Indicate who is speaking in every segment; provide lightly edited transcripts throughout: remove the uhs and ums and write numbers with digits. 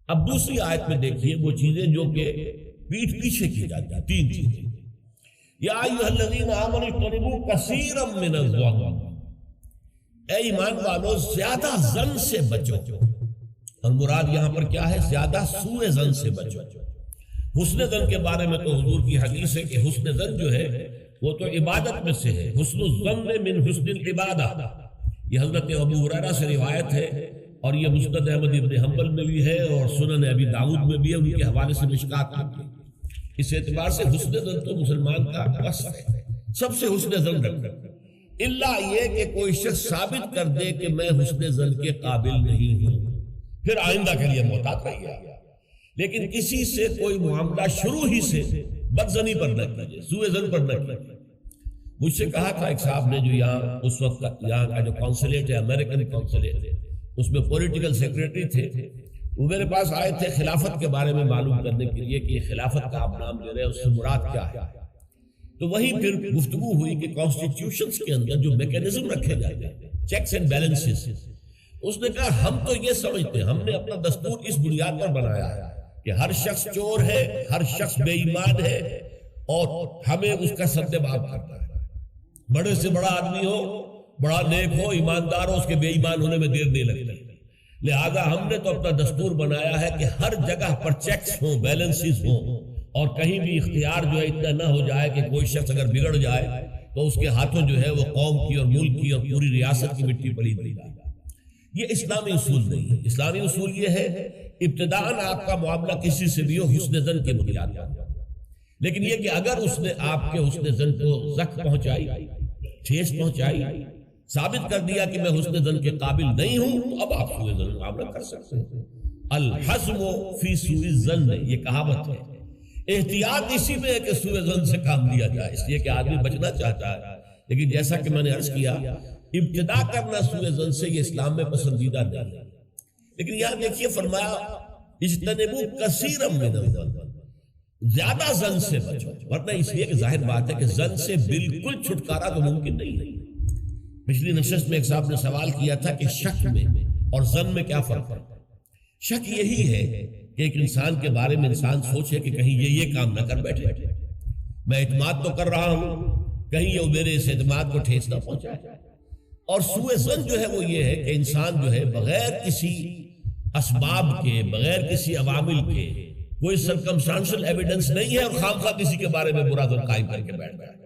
Speaker 1: اب دوسری آیت میں دیکھیے وہ چیزیں جو کہ پیٹھ پیچھے کی جاتی ہیں، 3 چیزیں. یا ایھا الذین آمنوا اجتنبوا کثیرا من الظن، اے ایمان والو زیادہ ظن سے بچو. اور مراد یہاں پر کیا ہے؟ زیادہ سوء ظن سے بچو. حسن ظن کے بارے میں تو حضور کی حدیث ہے کہ حسن ظن جو ہے وہ تو عبادت میں سے ہے. حسن الظن من حسن العبادہ، یہ حضرت ابو ہریرہ سے روایت ہے، اور یہ مسند احمد ابن حنبل میں بھی ہے اور سنن ابی داؤد میں بھی ہے، ان کے حوالے سے مشکات میں بھی. اس اعتبار سے حسن ظن تو مسلمان کا وصف ہے، سب سے حسن ظن رکھنا، الا یہ کہ کوئی شخص ثابت کر دے کہ میں حسن ظن کے قابل نہیں ہوں، پھر آئندہ کے لیے محتاط رہیے. لیکن کسی سے کوئی معاملہ شروع ہی سے بدظنی پر نہ کیجیے، سوء ظن پر نہ کیجیے. مجھ سے کہا تھا ایک صاحب نے جو یہاں اس وقت یہاں کا جو کونسلیٹ ہے، امریکن کونسلیٹ ہے، اس میں پولیٹیکل سیکریٹری تھے، وہ میرے پاس آئے تھے خلافت کے بارے میں معلوم کرنے کے لیے کہ یہ خلافت کا آپ نام لے رہے ہیں، اس سے مراد کیا ہے. تو وہی پھر گفتگو ہوئی کہ کانسٹیٹیوشنز کے اندر جو میکینزم رکھے جاتے ہیں، چیکس اینڈ بیلنسز، اس نے کہا ہم تو یہ سمجھتے ہیں، ہم نے اپنا دستور اس بنیاد پر بنایا ہے کہ ہر شخص چور ہے، ہر شخص بے ایمان ہے، اور ہمیں اس کا سدباب کرنا ہے. بڑے سے بڑا آدمی ہو، بڑا نیک ہو، ایماندار ہو، اس کے بے ایمان ہونے میں دیر نہیں لگتی. لہذا ہم نے تو اپنا دستور بنایا ہے کہ ہر جگہ پر چیکس ہوں، بیلنسز ہوں، اور کہیں بھی اختیار جو ہے اتنا نہ ہو جائے کہ کوئی شخص اگر بگڑ جائے تو اس کے ہاتھوں جو ہے وہ قوم کی اور ملک کی اور پوری ریاست کی مٹی پلید دی جائے. یہ اسلامی اصول نہیں ہے. اسلامی اصول یہ ہے ابتداءً آپ کا معاملہ کسی سے بھی ہو حسن ظن کے بنیاد پر، لیکن یہ کہ اگر اس نے آپ کے حسن ظن کو زخم پہنچائی، ٹھیس پہنچائی، ثابت کر دیا کہ میں حسن ظن کے قابل نہیں ہوں، تو اب آپ سوء ظن معاملہ کر سکتے ہیں. الحزم فی سوء الظن، یہ کہاوت ہے. احتیاط اسی میں ہے کہ سوء ظن سے کام لیا جائے، اس لیے کہ آدمی بچنا چاہتا ہے. لیکن جیسا کہ میں نے عرض کیا، ابتدا کرنا سوء ظن سے یہ اسلام میں پسندیدہ نہیں ہے. لیکن یہاں دیکھیے فرمایا اجتنبوا کثیرا من الظن، زیادہ ظن سے بچو. ورنہ اس لیے کہ ظاہر بات ہے کہ ظن سے بالکل چھٹکارا تو ممکن نہیں ہے. پچھلی نشست میں ایک صاحب نے سوال کیا تھا کہ شک میں اور ظن میں کیا فرق ہے. شک یہی ہے کہ ایک انسان کے بارے میں انسان سوچے کہ کہیں یہ کام نہ کر بیٹھے، میں اعتماد تو کر رہا ہوں، کہیں یہ میرے اس اعتماد کو ٹھیس نہ پہنچائے. اور سوء ظن جو ہے وہ یہ ہے کہ انسان جو ہے بغیر کسی اسباب کے، بغیر کسی عوامل کے، کوئی سرکمسٹانشل ایویڈنس نہیں ہے اور خواہ کسی کے بارے میں برا ظن قائم کر کے بیٹھ جائے.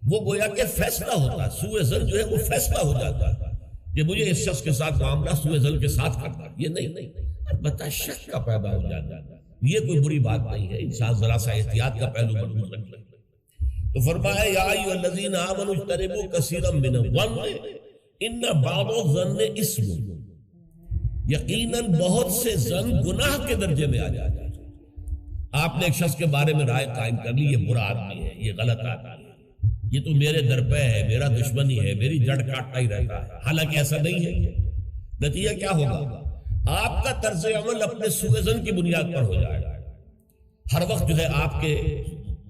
Speaker 1: وہ گویا کہ فیصلہ ہوتا ہے. سوء ظن جو ہے وہ فیصلہ ہو جاتا ہے کہ مجھے اس شخص کے ساتھ معاملہ سوء ظن کے ساتھ کرنا ہے. یہ نہیں، البتہ شک کا پیدا ہو جاتا ہے، یہ کوئی بری بات نہیں ہے. انسان ذرا سا احتیاط کا پہلو مضبوط رکھ لے. تو فرمایا یا ایھا الذین آمنوا اجتنبوا کثیرا من الظن ان بعض الظن اثم، یقیناً بہت سے ظن گناہ کے درجے میں آ جاتا ہے. آپ نے ایک شخص کے بارے میں رائے قائم کر لی، یہ برا آدمی ہے، یہ غلط آدمی ہے، یہ تو میرے درپے ہے، میرا دشمنی ہے، میری جڑ کاٹتا ہی رہتا ہے. حالانکہ ایسا نہیں ہے. نتیجہ کیا ہوگا؟ آپ کا طرز عمل اپنے سوء ظن کی بنیاد پر ہو جائے گا. ہر وقت جو ہے آپ کے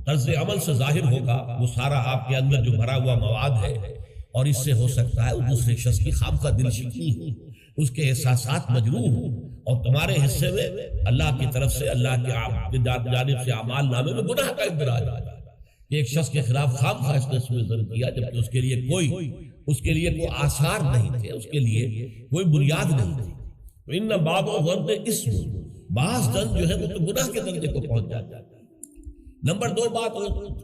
Speaker 1: طرز عمل سے ظاہر ہوگا وہ سارا آپ کے اندر جو بھرا ہوا مواد ہے، اور اس سے ہو سکتا ہے دوسرے شخص کی خامخواہ دل شکنی ہو، اس کے احساسات مجروح ہوں، اور تمہارے حصے میں اللہ کی طرف سے، اللہ کی جانب سے اعمال نامے میں گناہ کا اندراج آ جائے. ایک شخص کے خلاف خامخواہ اس نے سوء ظن کیا جبکہ اس کے لیے کوئی آثار نہیں تھے، اس کے لیے کوئی بنیاد نہیں تھی. ان بعض الظن اثم، بعض ظن جو ہے وہ تو گناہ کے درجے کو پہنچ جاتا ہے. نمبر 2 بات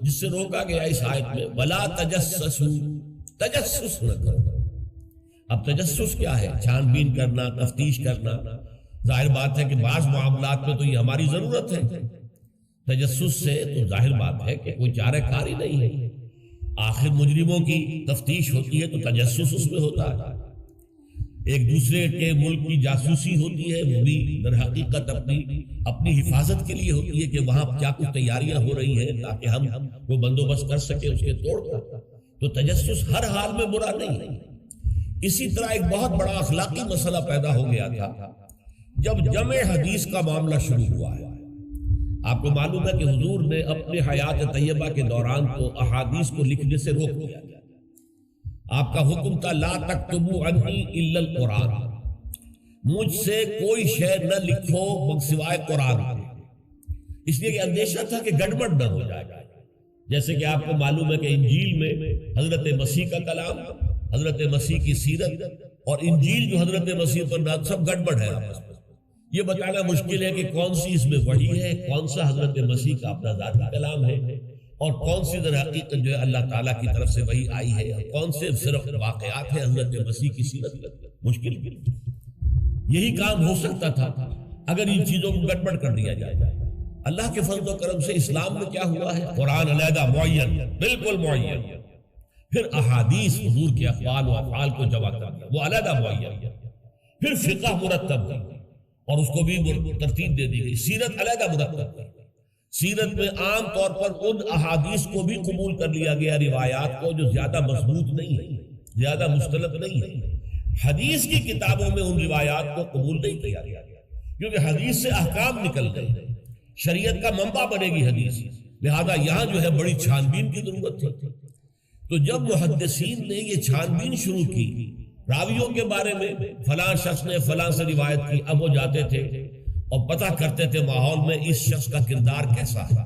Speaker 1: جس سے روکا گیا اس آیت میں، ولا تجسسوا، تجسس نہ کرو. اب تجسس کیا ہے؟ چھان بین کرنا، تفتیش کرنا. ظاہر بات ہے کہ بعض معاملات میں تو یہ ہماری ضرورت ہے. تجسس سے تو ظاہر بات ہے کہ کوئی چارہ کاری نہیں ہے. آخر مجرموں کی تفتیش ہوتی ہے تو تجسس اس میں ہوتا ہے. ایک دوسرے کے ملک کی جاسوسی ہوتی ہے، وہ بھی در حقیقت اپنی حفاظت کے لیے ہوتی ہے کہ وہاں کیا کچھ تیاریاں ہو رہی ہیں تاکہ ہم وہ بندوبست کر سکیں اس کے توڑ کر. تو تجسس ہر حال میں برا نہیں ہے. اسی طرح ایک بہت بڑا اخلاقی مسئلہ پیدا ہو گیا تھا جب جمع حدیث کا معاملہ شروع ہوا ہے. آپ کو معلوم ہے کہ حضور نے اپنے حیات طیبہ کے دوران تو احادیث کو لکھنے سے روک دیا. آپ کا حکم تھا لا تکتبوا عنی الا القرآن، مجھ سے کوئی شے نہ لکھو سوائے قرآن کے، اس لیے کہ اندیشہ تھا کہ گڑبڑ نہ ہو جائے گا۔ جیسے کہ آپ کو معلوم ہے کہ انجیل میں حضرت مسیح کا کلام، حضرت مسیح کی سیرت اور انجیل جو حضرت مسیح پر نازل سب گڑبڑ ہے آپس میں۔ یہ بتانا مشکل ہے کہ کون سی اس میں وحی ہے، کون سا حضرت مسیح کا اپنا ذاتی کلام ہے، اور کون سی در حقیقت جو ہے اللہ تعالیٰ کی طرف سے وحی آئی ہے، اور کون سے صرف واقعات ہیں حضرت مسیح کی سیرت۔ مشکل یہی کام ہو سکتا تھا اگر ان چیزوں کو گڑبڑ کر دیا جائے۔ اللہ کے فضل و کرم سے اسلام میں کیا ہوا ہے؟ قرآن علیحدہ معین، بالکل معین، پھر احادیث حضور کے اقوال و افعال کو جمع کر دیا، وہ علیحدہ معین، پھر فقہ مرتب ہوئی اور اس کو بھی ترتیب دے دی گئی، سیرت علیحدہ مرتب ہوئی۔ سیرت میں عام طور پر ان احادیث کو بھی قبول کر لیا گیا، روایات کو جو زیادہ مضبوط نہیں ہے، زیادہ مستند نہیں ہے۔ حدیث کی کتابوں میں ان روایات کو قبول نہیں کیا گیا کیونکہ حدیث سے احکام نکل گئے، شریعت کا منبع بنے گی حدیث، لہذا یہاں جو ہے بڑی چھان بین کی ضرورت تھی۔ تو جب محدثین نے یہ چھان بین شروع کی راویوں کے بارے میں، فلاں شخص نے فلاں سے روایت کی، اب وہ جاتے تھے اور پتہ کرتے تھے ماحول میں اس شخص کا کردار کیسا ہے،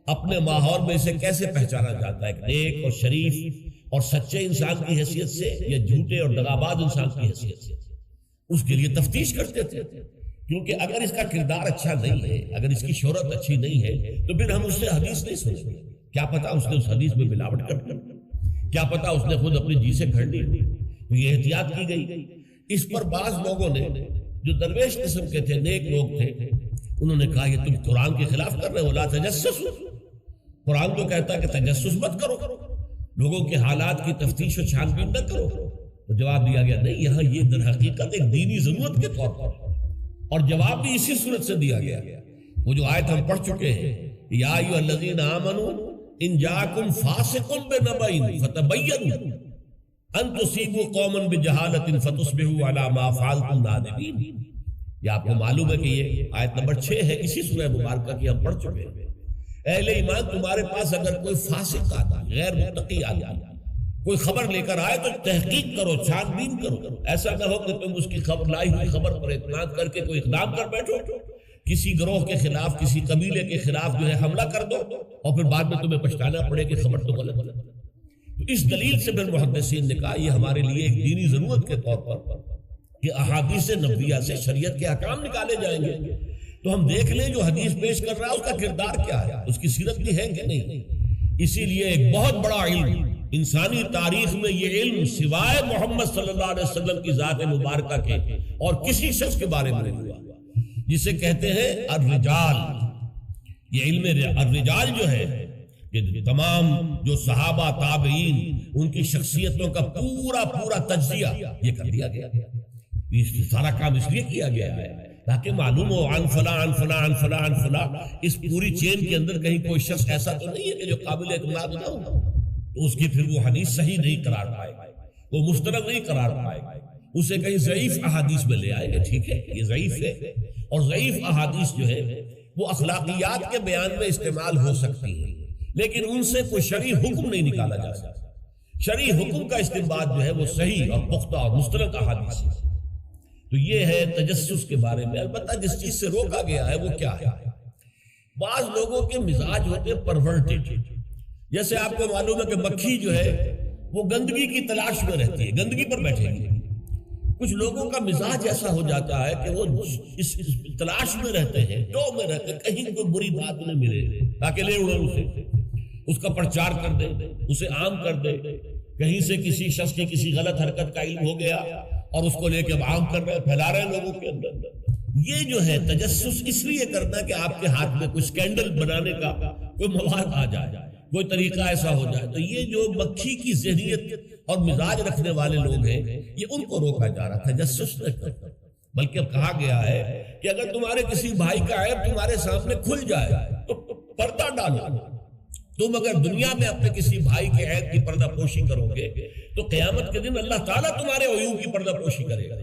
Speaker 1: اپنے ماحول میں اسے کیسے پہچانا جاتا ہے، ایک نیک اور شریف اور سچے انسان کی حیثیت سے یا جھوٹے اور دغاباز انسان کی حیثیت سے، اس کے لیے تفتیش کرتے تھے۔ کیونکہ اگر اس کا کردار اچھا نہیں ہے، اگر اس کی شہرت اچھی نہیں ہے، تو پھر ہم اس سے حدیث نہیں سنیں گے۔ کیا پتا اس نے اس حدیث میں ملاوٹ کر دی، کیا پتا اس نے خود اپنی جی سے گھڑ لی۔ تو یہ احتیاط کی گئی۔ اس پر بعض لوگوں نے جو درویش قسم کے تھے، نیک لوگ تھے، انہوں نے کہا یہ تم قرآن کے خلاف کر رہے ہو، لا تجسسوا، قرآن تو کہتا ہے کہ تجسس مت کرو، لوگوں کے حالات کی تفتیش و چھان بین نہ کرو۔ تو جواب دیا گیا نہیں، یہاں یہ در حقیقت ایک دینی ضرورت کے طور پر، اور جواب بھی اسی صورت سے دیا گیا۔ وہ جو آیت ہم پڑھ چکے ہیں، یا ایھا الذین آمنوا ان جاءکم فاسق بنبأ فتبینوا ان تصیبوا قوما بجہالۃ فتصبحوا علی ما فعلتم نادمین۔ یہ آپ کو معلوم ہے کہ یہ آیت نمبر 6 ہے اسی سورہ مبارکہ کی، ہم پڑھ چکے ہیں۔ اہل ایمان، تمہارے پاس اگر کوئی فاسق آدمی، غیر متقی آدمی کوئی خبر لے کر آئے تو تحقیق کرو، چھان بین کرو۔ ایسا نہ ہو کہ تم اس کی خبر لائی ہوئی خبر پر اعتماد کر کے کوئی اقدام کر بیٹھو، کسی گروہ کے خلاف، کسی قبیلے کے خلاف جو ہے حملہ کر دو، اور پھر بعد میں تمہیں پچھتانا پڑے کہ خبر تو غلط ہے۔ تو اس دلیل سے پھر محدثین نے کہا یہ ہمارے لیے ایک دینی ضرورت کے طور پر کہ احادیث نبویہ سے شریعت کے احکام نکالے جائیں گے، تو ہم دیکھ لیں جو حدیث پیش کر رہا ہے اس کا کردار کیا ہے، اس کی سیرت بھی ہے کہ نہیں۔ اسی لیے ایک بہت بڑا علم انسانی تاریخ میں، یہ علم سوائے محمد صلی اللہ علیہ وسلم کی ذات مبارکہ کے اور کسی شخص کے بارے میں نہیں ہوا، جسے کہتے ہیں الرجال۔ یہ علم الرجال جو ہے، یہ تمام جو صحابہ تابعین ان کی شخصیتوں کا پورا تجزیہ یہ کر دیا گیا۔ یہ سارا کام اس لیے کیا گیا ہے تاکہ معلوم ہو عن فلاں عن فلاں عن فلاں عن فلاں، اس پوری چین کے اندر کہیں کوئی شخص ایسا تو نہیں ہے کہ جو قابل اعتماد نہ ہو، تو اس کی پھر وہ حدیث صحیح نہیں قرار پائے گا، وہ مستند نہیں قرار پائے گا، اسے کہیں ضعیف احادیث میں لے آئے گا۔ ٹھیک ہے، یہ ضعیف ہے، اور ضعیف احادیث جو ہے وہ اخلاقیات کے بیان میں استعمال ہو سکتی ہے، لیکن ان سے کوئی شرعی حکم نہیں نکالا جا سکتا۔ شرعی حکم کا استنباط جو ہے وہ صحیح اور پختہ اور مستند احادیث ہے۔ تو یہ ہے تجسس کے بارے میں۔ البتہ جس چیز سے روکا گیا ہے وہ کیا ہے؟ بعض لوگوں کے مزاج ہوتے پرورٹڈ، جیسے آپ کو معلوم ہے کہ مکھی جو ہے وہ گندگی کی تلاش میں رہتی ہے، گندگی پر بیٹھے گی۔ کچھ لوگوں کا مزاج ایسا ہو جاتا ہے کہ وہ اس تلاش میں رہتے ہیں، ڈو میں رہتے ہیں، کہیں کوئی بری بات نہ ملے تاکہ لے اڑے اسے، اس کا پرچار کر دے، اسے عام کر دے۔ کہیں سے کسی شخص کی کسی غلط حرکت کا علم ہو گیا اور اس کو لے کے عام کر رہے، پھیلا رہے ہیں لوگوں کے اندر۔ یہ جو ہے تجسس اس لیے کرنا کہ آپ کے ہاتھ میں کوئی سکینڈل بنانے کا کوئی مواد آ جائے، کوئی طریقہ ایسا ہو جائے۔ تو یہ جو مکھی کی ذہنیت اور مزاج رکھنے والے لوگ ہیں، یہ ان کو روکا جا رہا، تجسس نہیں کرتا۔ بلکہ اب کہا گیا ہے کہ اگر تمہارے کسی بھائی کا عیب تمہارے سامنے کھل جائے تو پردہ ڈالو۔ تم اگر دنیا میں اپنے کسی بھائی کے عیب کی پردہ پوشی کرو گے تو قیامت کے دن اللہ تعالیٰ تمہارے عیوب کی پردہ پوشی کرے گا،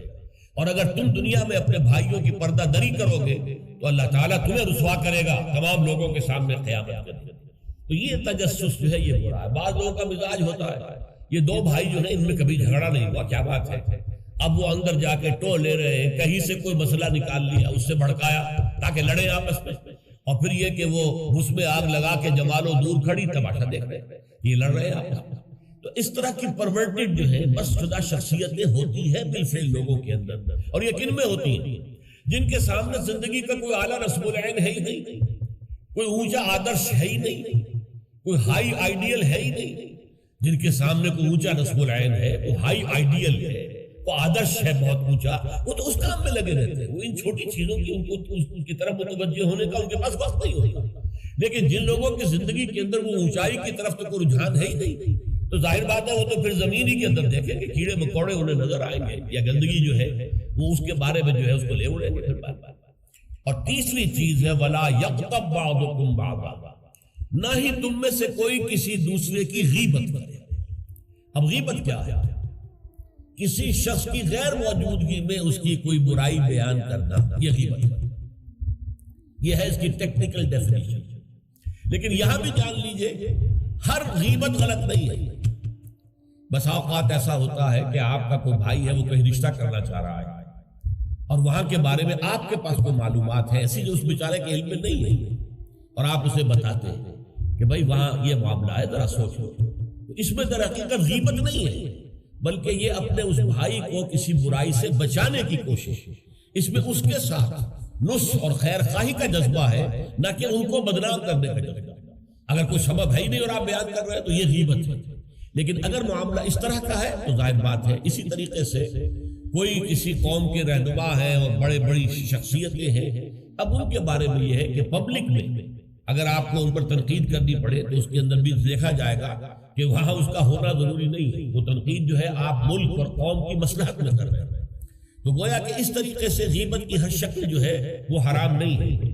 Speaker 1: اور اگر تم دنیا میں اپنے بھائیوں کی پردہ دری کرو گے تو اللہ تعالیٰ تمہیں رسوا کرے گا تمام لوگوں کے سامنے قیامت کے دن۔ تو یہ تجسس جو ہے یہ ہو رہا ہے۔ بعض لوگوں کا مزاج ہوتا ہے، یہ دو بھائی جو ہے ان میں کبھی جھگڑا نہیں ہوا، کیا بات ہے، اب وہ اندر جا کے ٹو لے رہے ہیں، کہیں سے کوئی مسئلہ نکال لیا، اس سے بھڑکایا تاکہ لڑے آپس میں، اور پھر یہ کہ وہ اس میں آگ لگا کے جمالو دور کھڑی تماشا دیکھ رہے ہیں، یہ لڑ رہے ہیں آپس میں۔ تو اس طرح کی پرورٹڈ جو ہے بس شدہ شخصیتیں ہوتی ہیں بالفعل لوگوں کے اندر، اور یہ کن میں ہوتی ہیں؟ جن کے سامنے زندگی کا کوئی اعلیٰ رسم العین ہے ہی نہیں، کوئی اونچا آدرش ہے ہی نہیں، کوئی ہائی آئیڈیل ہے ہی نہیں۔ جن کے سامنے کوئی اونچا رسم العین ہے، وہ ہائی آئیڈیل ہے، وہ آدرش ہے بہت اونچا، وہ تو اس کام میں لگے رہتے ہیں، وہ ان چھوٹی چیزوں کی ان کو اس کی طرف متوجہ ہونے کا ان کے پاس وقت نہیں ہوتا۔ لیکن جن لوگوں کی زندگی کے اندر وہ اونچائی کی طرف تو کوئی رجحان ہے ہی نہیں، تو ظاہر بات ہے وہ تو پھر زمین ہی کے اندر دیکھیں گے، کیڑے مکوڑے انہیں نظر آئیں گے، یا گندگی جو ہے وہ اس کے بارے میں جو ہے اس کو لے اڑیں گے پھر بات۔ اور تیسری چیز ہے وَلَا يَغْتَبْ بَعْضُكُمْ بَعْضًا، نہ ہی تم میں سے کوئی کسی دوسرے کی غیبت کرے۔ اب غیبت کیا ہے؟ کسی شخص کی غیر موجودگی میں اس کی کوئی برائی بیان کرنا، یہ غیبت ہے۔ یہ ہے اس کی ٹیکنیکل ڈیفینیشن۔ لیکن یہاں بھی جان لیجئے ہر غیبت غلط نہیں ہے۔ بس اوقات ایسا ہوتا ہے کہ آپ کا کوئی بھائی ہے، وہ کہیں رشتہ کرنا چاہ رہا ہے، اور وہاں کے بارے میں آپ کے پاس کوئی معلومات ہے ایسی جو اس بیچارے کے علم میں نہیں ہے، اور آپ اسے بتاتے ہیں کہ بھائی وہاں یہ معاملہ ہے، ذرا سوچو۔ تو اس میں در حقیقت غیبت نہیں ہے، بلکہ یہ اپنے اس بھائی کو کسی برائی سے بچانے کی کوشش، اس میں اس کے ساتھ نصح اور خیر خواہی کا جذبہ ہے، نہ کہ ان کو بدنام کرنے کا جذبہ۔ اگر کوئی سبب ہے ہی نہیں اور آپ بیان کر رہے ہیں تو یہ غیبت ہے۔ لیکن اگر معاملہ اس طرح کا ہے تو ظاہر بات ہے اسی طریقے سے کوئی کسی قوم کے رہنما ہے اور بڑے بڑی شخصیتیں ہیں، اب ان کے بارے میں یہ ہے کہ پبلک میں اگر آپ کو ان پر تنقید کرنی پڑے تو اس کے اندر بھی دیکھا جائے گا کہ وہاں اس کا ہونا ضروری نہیں ہے، وہ تنقید جو ہے آپ ملک اور قوم کی مصلحت میں کر رہے ہیں۔ تو گویا کہ اس طریقے سے غیبت کی ہر شکل جو ہے وہ حرام نہیں ہے۔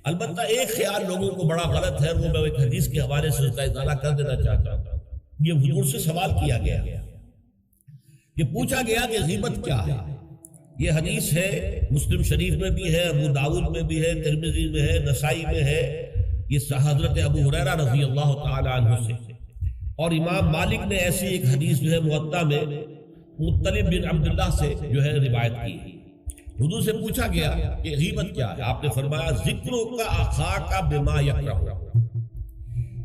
Speaker 1: البتہ ایک خیال لوگوں کو بڑا غلط ہے، وہ میں ایک حدیث کے حوالے سے اس کا اطلاع کر دینا چاہتا ہوں۔ یہ حضور سے سوال کیا گیا کہ پوچھا گیا کہ غیبت کیا ہے۔ یہ حدیث ہے، مسلم شریف میں بھی ہے، ابو داؤد میں بھی ہے، ترمذی میں ہے، نسائی میں ہے، یہ حضرت ابو ہریرہ رضی اللہ تعالی عنہ سے۔ اور امام مالک نے ایسی ایک حدیث جو ہے موطا میں مطلب بن عبداللہ سے جو ہے روایت کی۔ حضور سے پوچھا گیا کہ غیبت کیا ہے، آپ نے فرمایا ذکروں کا اخاک بما یکرہ،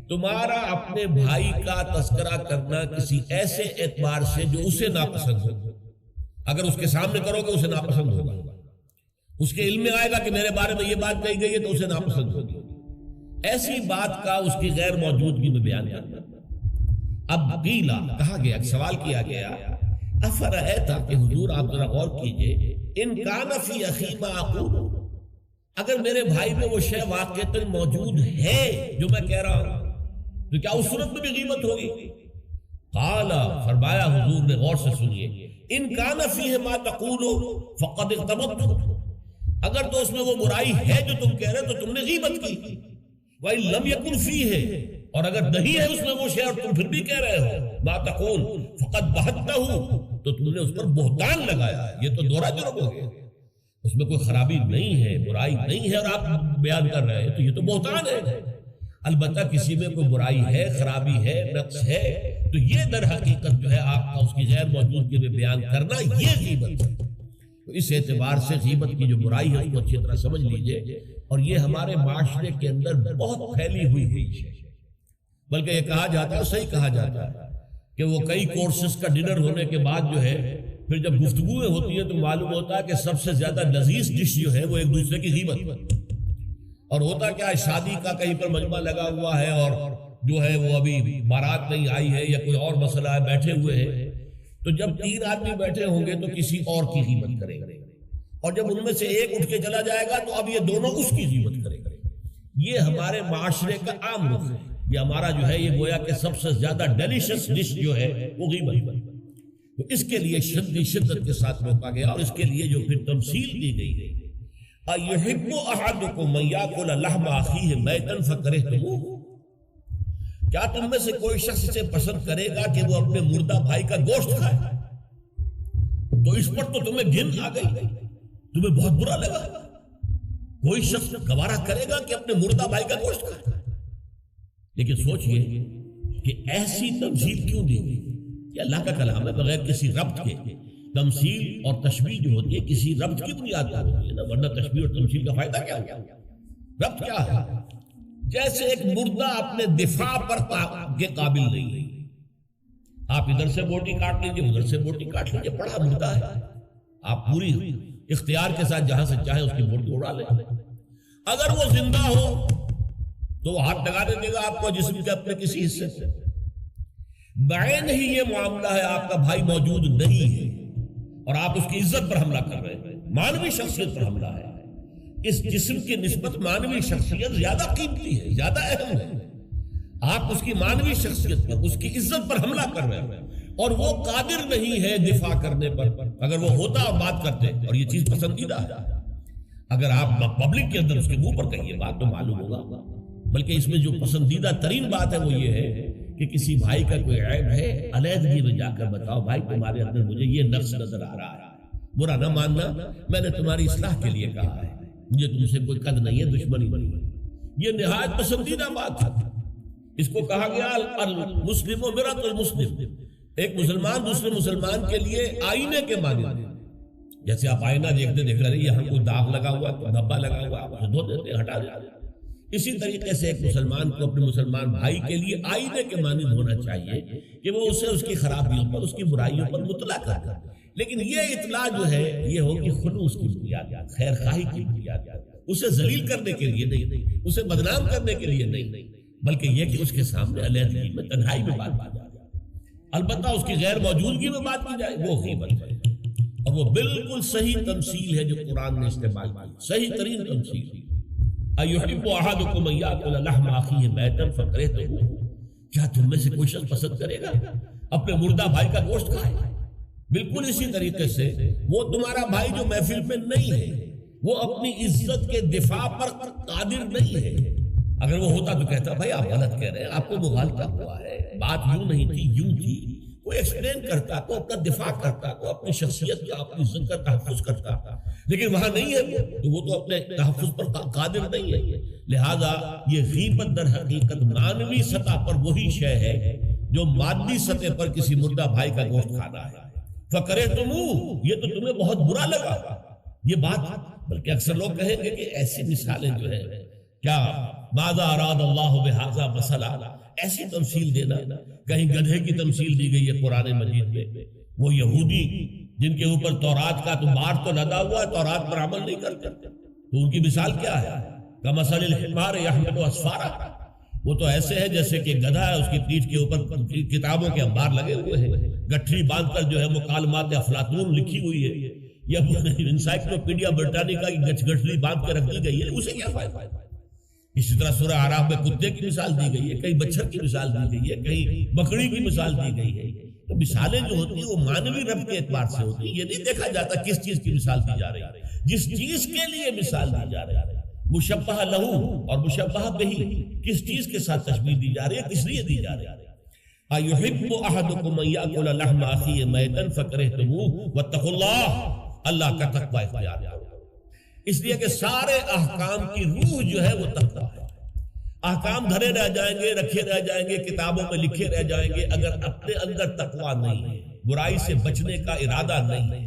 Speaker 1: تمہارا اپنے بھائی کا تذکرہ کرنا کسی ایسے اعتبار سے جو اسے ناپسند ہو۔ اگر اس کے سامنے کرو گے اسے ناپسند ہوگا، اس کے علم میں آئے گا کہ میرے بارے میں یہ بات کہی گئی ہے تو اسے ناپسند ہوگی۔ ایسی بات کا اس کی غیر موجودگی میں بیان کرنا۔ اب قیلا کہا گیا، سوال کیا گیا، افرأیتا کہ حضور آپ ذرا غور کیجئے، ان کان فی اخی ما اقول، اگر میرے بھائی میں وہ شے واقعتاً موجود ہے جو میں کہہ رہا ہوں تو کیا اس صورت میں بھی غیبت ہوگی؟ قال، فرمایا حضور نے غور سے سنیے، ان کان فیہ ما تقول فقد اغتبت، اگر تو اس میں وہ برائی ہے جو تم کہہ رہے تو تم نے غیبت کی، وَإِن لَمْ يَكُنْ فِيهِ، اور اگر نہیں ہے اس میں وہ شے اور تم پھر بھی کہہ رہے ہو ما تقول فقد بہتہ، تو تم نے اس پر بہتان لگایا ہے، یہ تو دوہرا جرم ہو گیا، اس میں کوئی خرابی نہیں ہے، برائی نہیں ہے اور آپ بیان کر رہے ہیں تو یہ تو بہتان ہے۔ البتہ کسی میں کوئی برائی ہے، خرابی ہے، نقص ہے تو یہ در حقیقت جو ہے آپ کا اس کی غیر موجودگی میں بیان کرنا یہ غیبت ہے۔ تو اس اعتبار سے غیبت کی جو برائی ہے اس کو اچھی طرح سمجھ لیجئے، اور یہ ہمارے معاشرے کے اندر بہت پھیلی ہوئی ہے، بلکہ یہ کہا جاتا ہے، صحیح کہا جاتا ہے کہ وہ کئی کورسز کا ڈنر ہونے کے بعد جو ہے پھر جب گفتگویں ہوتی ہیں تو معلوم ہوتا ہے کہ سب سے زیادہ لذیذ ڈش جو ہے وہ ایک دوسرے کی غیبت، اور ہوتا کیا ہے، شادی کا کہیں پر مجمع لگا ہوا ہے اور جو ہے وہ ابھی بارات نہیں آئی ہے یا کوئی اور مسئلہ ہے، بیٹھے ہوئے ہیں، تو جب 3 آدمی بیٹھے ہوں گے تو کسی اور کی غیبت کریں گے، اور جب ان میں سے ایک اٹھ کے چلا جائے گا تو اب یہ دونوں اس کی غیبت کریں گے۔ یہ ہمارے معاشرے کا عام رخ ہے، یہ ہمارا جو ہے یہ گویا کہ سب سے زیادہ ڈیلیشس ڈش جو ہے وہ غیبت ہے۔ تو اس کے لیے شدت کے ساتھ روکا گیا، اور اس کے لیے جو پھر تمثیل دی گئی ہے، اَيُحِبُّ أَحَدُكُم مَّن يَأْكُلَ لَحْمَ أَخِيهِ مَيْتًا فَكَرِهْتُمُوهُ، کیا تم میں سے کوئی شخص اسے پسند کرے گا کہ وہ اپنے مردہ بھائی کا گوشت کھائے؟ تو اس پر تو تمہیں گھن آ گئی، تمہیں بہت برا لگا۔ کوئی شخص گوارا کرے گا کہ اپنے مردہ بھائی کا گوشت کھائے؟ لیکن سوچئے کہ ایسی تمثیل کیوں دی گئی؟ یہ اللہ کا کلام ہے بغیر کسی ربط کے، تمثیل اور تشبیہ جو ہوتی ہے کسی ربط کی بنیاد پر ہوتی ہے نا، ورنہ تشبیہ اور تمثیل کا فائدہ کیا ہوا؟ ربط کیا ہے؟ جیسے ایک مردہ اپنے دفاع پر کے قابل نہیں ہے، آپ ادھر سے بوٹی کاٹ لیجیے ادھر سے بوٹی کاٹ لیجیے، پڑا مردہ ہے، آپ پوری اختیار کے ساتھ جہاں سے چاہے اس کی بوٹی اڑا لیں۔ اگر وہ زندہ ہو تو وہ ہاتھ لگا دے گا آپ کو جسم کے اپنے کسی حصے سے۔ بعین ہی یہ معاملہ ہے، آپ کا بھائی موجود نہیں ہے اور آپ اس کی عزت پر حملہ کر رہے ہیں، مانوی شخصیت پر حملہ ہے۔ اس جسم کی نسبت مانوی شخصیت زیادہ قیمتی ہے، زیادہ اہم ہے۔ آپ اس کی مانوی شخصیت پر، اس کی عزت پر حملہ کر رہے ہیں اور وہ قادر نہیں ہے دفاع کرنے پر۔ اگر وہ ہوتا اور بات کرتے، اور یہ چیز پسندیدہ ہے، اگر آپ پبلک کے اندر اس کے منہ پر کہیے بات تو معلوم ہوگا، بلکہ اس میں جو پسندیدہ ترین بات ہے وہ یہ ہے کہ کسی بھائی کا کوئی عیب ہے، علیحدگی میں جا کر بتاؤ بھائی تمہارے اندر مجھے یہ نقص نظر آ رہا ہے، برا نہ ماننا، میں نے تمہاری اصلاح کے لیے کہا ہے، مجھے تم سے کوئی قد نہیں ہے، دشمنی نہیں ہے۔ یہ نہایت پسندیدہ بات ہے۔ اس کو کہا گیا المسلم و مرۃ المسلم، ایک مسلمان دوسرے مسلمان کے لیے آئینے کے معنی۔ جیسے آپ آئینہ دیکھتے دیکھ رہے یہاں کوئی داغ لگا ہوا، کوئی دھبا لگا ہوا، آپ اسے دھو دیتے ہیں، ہٹا دیتے ہیں۔ اسی طریقے سے ایک مسلمان کو اپنے مسلمان بھائی کے لیے آئینے کے مانند ہونا چاہیے کہ وہ اسے اس کی خرابیوں پر، اس کی برائیوں پر مطلع کر دے، لیکن یہ اطلاع جو ہے یہ ہوگی خلوص کی بنیاد، خیر خواہی کی بنیاد، اسے ذلیل کرنے کے لیے نہیں، اسے بدنام کرنے کے لیے نہیں، بلکہ یہ کہ اس کے سامنے علیحدگی میں، تنہائی میں بات کی جائے۔ البتہ اس کی غیر موجودگی میں بات کی جائے وہ غیبت ہے، اور وہ بالکل صحیح تمثیل ہے جو قرآن نے استعمال کی، صحیح ترین تمثیل۔ اَيُحِبُّ أَحَدُكُمْ أَن يَأْكُلَ لَحْمَ أَخِيهِ مَيْتًا فَكَرِهْتُمُوهُ، کیا تم میں سے کوئی شخص پسند کرے گا اپنے مردہ بھائی کا گوشت کھائے؟ بالکل اسی طریقے سے وہ تمہارا بھائی جو محفل میں نہیں ہے، وہ اپنی عزت کے دفاع پر قادر نہیں ہے۔ اگر وہ ہوتا تو کہتا بھائی آپ غلط کہہ رہے ہیں، آپ کو مغالطہ ہوا ہے، بات یوں نہیں تھی یوں تھی، کوئی ایکسپلین کرتا، کو اپنا دفاع کرتا، کو اپنی شخصیت کا، اپنی عزت کا تحفظ کرتا، لیکن وہاں نہیں ہے تو وہ تو اپنے تحفظ پر قادر نہیں ہے۔ لہذا یہ غیبت در حقیقت مانوی سطح پر وہی شے ہے جو مادی سطح پر کسی مردہ بھائی کا گوشت کھانا ہے۔ فَكَرِهْتُمُوهُ، یہ تو تمہیں بہت برا لگا یہ بات۔ بلکہ اکثر لوگ کہیں گے کہ ایسی مثالیں جو ہے کیا ماذا اراد اللہ بہذا مثلا، ایسی تمثیل دینا، کہیں گدھے کی تمثیل دی گئی ہے قرآن مجید میں، وہ یہودی جن کے اوپر تورات کا تو بار تو لدا ہوا ہے، تورات پر عمل نہیں کرتے، تو ان کی مثال کیا ہے؟ کمثل الحمار یحمل اسفارا، وہ تو ایسے ہے جیسے کہ گدھا ہے، اس کی پیٹھ کے اوپر کتابوں کے انبار لگے ہوئے ہیں، گٹھری باندھ کر جو ہے مکالمات افلاطون لکھی ہوئی ہے، یا انسائکلوپیڈیا برٹانیکا کی گٹھری باندھ کے رکھ دی گئی ہے، اسے کیا فائدہ؟ اسی طرح سورہ اعراف میں کتے کی مثال دی گئی ہے، کہیں بچھر کی مثال دی گئی ہے، کہیں بکری کی مثال دی گئی ہے۔ تو مثالیں جو ہوتی ہیں وہ مانوی رب کے اعتبار سے ہوتی ہیں، یہ نہیں دیکھا جاتا کس چیز کی مثال دی جا رہی ہے، جس چیز کے لیے مثال دی جا رہی ہے، مشبہ لہو اور مشبہ بہی، کس چیز کے ساتھ تشبیہ دی جا رہی ہے، کس لیے دی جا رہی ہے۔ اَيُحِبُّ أَحَدُكُمْ أَن يَأْكُلَ لَحْمَ أَخِيهِ مَيْتًا فَكَرِهْتُمُوهُ وَاتَّقُوا اللَّهَ، اللہ کا تقوی اختیار کرو، اس لیے کہ سارے احکام کی روح جو ہے وہ تقوی ہے۔ احکام دھرے رہ جائیں گے، رکھے رہ جائیں گے، کتابوں میں لکھے رہ جائیں گے، اگر اپنے اندر تقوی نہیں ہے، برائی سے بچنے کا ارادہ نہیں ہے،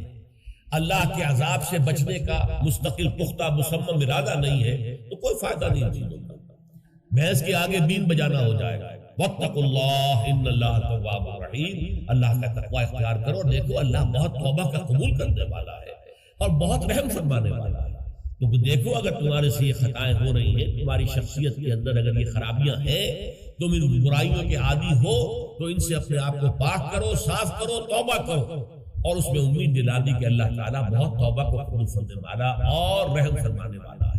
Speaker 1: اللہ کے عذاب سے بچنے کا مستقل پختہ مصمم ارادہ نہیں ہے، تو کوئی فائدہ نہیں چیزوں کا، بھینس کے آگے بین بجانا ہو جائے گا۔ واتقوا اللہ ان اللہ تواب رحیم، اللہ کا تقوی اختیار کرو، دیکھو اللہ بہت توبہ کا قبول کرنے والا ہے اور بہت رحم فرمانے والا ہے۔ تو دیکھو اگر تمہارے سے یہ خطائیں ہو رہی ہیں، تمہاری شخصیت کے اندر اگر یہ خرابیاں ہیں، تم ان برائیوں کے عادی ہو، تو ان سے اپنے آپ کو پاک کرو، صاف کرو، توبہ کرو، اور اس میں امید دلا دی کہ اللہ تعالیٰ بہت توبہ کو قبول فرمانے والا اور رحم فرمانے والا ہے۔